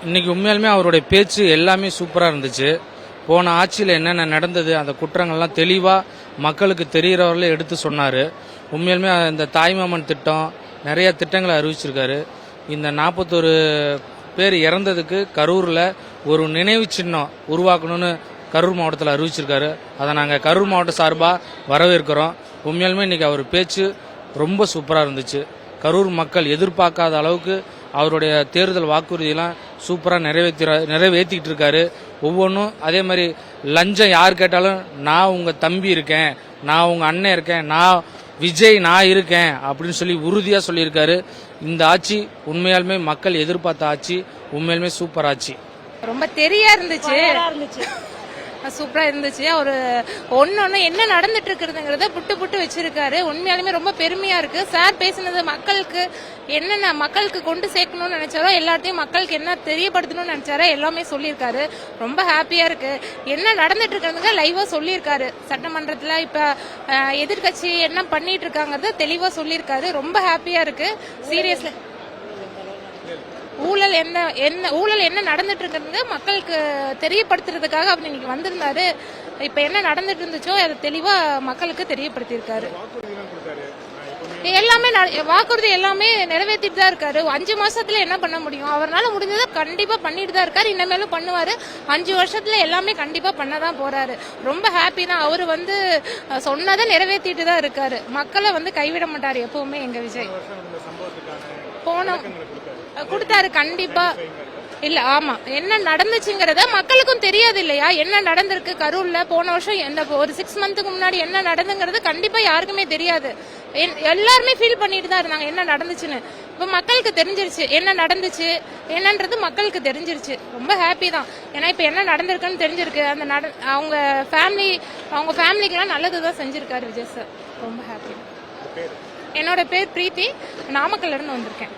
இன்னைக்கு உண்மையாலுமே அவருடைய பேச்சு எல்லாமே சூப்பராக இருந்துச்சு. போன ஆட்சியில் என்னென்ன நடந்தது அந்த குற்றங்கள்லாம் தெளிவாக மக்களுக்கு தெரிகிறவர்களே எடுத்து சொன்னார். உண்மையாலுமே இந்த தாய்மாமன் திட்டம் நிறைய திட்டங்களை அறிவிச்சிருக்காரு. இந்த 41 பேர் இறந்ததுக்கு கரூரில் ஒரு நினைவு சின்னம் உருவாக்கணும்னு கரூர் மாவட்டத்தில் அறிவிச்சிருக்காரு. அதை நாங்கள் கரூர் மாவட்ட சார்பாக வரவேற்கிறோம். உண்மையாலுமே இன்றைக்கி அவர் பேச்சு ரொம்ப சூப்பராக இருந்துச்சு. கரூர் மக்கள் எதிர்பார்க்காத அளவுக்கு அவருடைய தேர்தல் வாக்குறுதியெல்லாம் சூப்பராக நிறைவேற்றிக்கிட்டு இருக்காரு. ஒவ்வொன்றும் அதே மாதிரி லஞ்சம் யார் கேட்டாலும் நான் உங்கள் தம்பி இருக்கேன், நான் உங்கள் அண்ணன் இருக்கேன், நான் விஜய் நான் இருக்கேன் அப்படின்னு சொல்லி உறுதியாக சொல்லியிருக்காரு. இந்த ஆட்சி உண்மையாலுமே மக்கள் எதிர்பார்த்த ஆட்சி, உண்மையாலுமே சூப்பர் ஆட்சி. ரொம்ப தெரியா இருந்துச்சு, சூப்பரா இருந்துச்சு. அவரு ஒன்னொன்னு என்ன நடந்துட்டு இருக்கிறதுங்கிறத புட்டு புட்டு வச்சிருக்காரு. உண்மையாலுமே ரொம்ப பெருமையா இருக்கு. சார் பேசினது மக்களுக்கு என்னென்ன மக்களுக்கு கொண்டு சேர்க்கணும்னு நினைச்சாரோ எல்லாத்தையும் மக்களுக்கு என்ன தெரியப்படுத்தணும்னு நினைச்சாரோ எல்லாமே சொல்லியிருக்காரு. ரொம்ப ஹாப்பியா இருக்கு. என்ன நடந்துட்டு இருக்கிறதுங்க லைவா சொல்லியிருக்காரு. சட்டமன்றத்துல இப்ப எதிர்கட்சி என்ன பண்ணிட்டு இருக்காங்கிறத தெளிவா சொல்லியிருக்காரு. ரொம்ப ஹாப்பியா இருக்கு. சீரியஸ்லி ஊழல் என்ன நடந்துட்டு இருக்கிறது மக்களுக்கு தெரியப்படுத்துறதுக்காக அவர் இன்னைக்கு வந்திருந்தாரு. இப்ப என்ன நடந்துட்டு இருந்துச்சோ அதை தெளிவா மக்களுக்கு தெரியப்படுத்தியிருக்காரு. எல்லாமே வாக்குறுதி எல்லாமே நிறைவேற்றிட்டு தான் இருக்காரு. 5 மாசத்துல என்ன பண்ண முடியும்? அவரால் முடிஞ்சதை கண்டிப்பா பண்ணிட்டு தான் இருக்காரு. இனிமேலும் பண்ணுவாரு. 5 வருஷத்துல எல்லாமே கண்டிப்பா பண்ணதான் போறாரு. ரொம்ப ஹாப்பி தான். அவரு சொன்னதை நிறைவேற்றிட்டு தான் இருக்காரு. மக்களை கைவிட மாட்டாரு எப்பவுமே எங்க விஜய். போன கொடுத்தாரு கண்டிப்பா. இல்ல ஆமா என்ன நடந்துச்சுங்கிறத மக்களுக்கும் தெரியாது இல்லையா? என்ன நடந்திருக்கு கரூர்ல போன வருஷம் ஒரு 6 மந்த்துக்கு முன்னாடி என்ன நடந்துங்கிறது கண்டிப்பா யாருக்குமே தெரியாது. எல்லாருமே ஃபீல் பண்ணிட்டு தான் இருந்தாங்க என்ன நடந்துச்சுன்னு. இப்ப மக்களுக்கு தெரிஞ்சிருச்சு என்ன நடந்துச்சு என்னன்றது மக்களுக்கு தெரிஞ்சிருச்சு. ரொம்ப ஹாப்பி தான். ஏன்னா இப்ப என்ன நடந்திருக்குன்னு தெரிஞ்சிருக்கு. அவங்க ஃபேமிலிக்கெல்லாம் நல்லதுதான் செஞ்சிருக்காரு விஜய் சார். ரொம்ப ஹாப்பி. என்னோட பேர் பிரீத்தி. நாமக்கல்ல இருந்து வந்திருக்கேன்.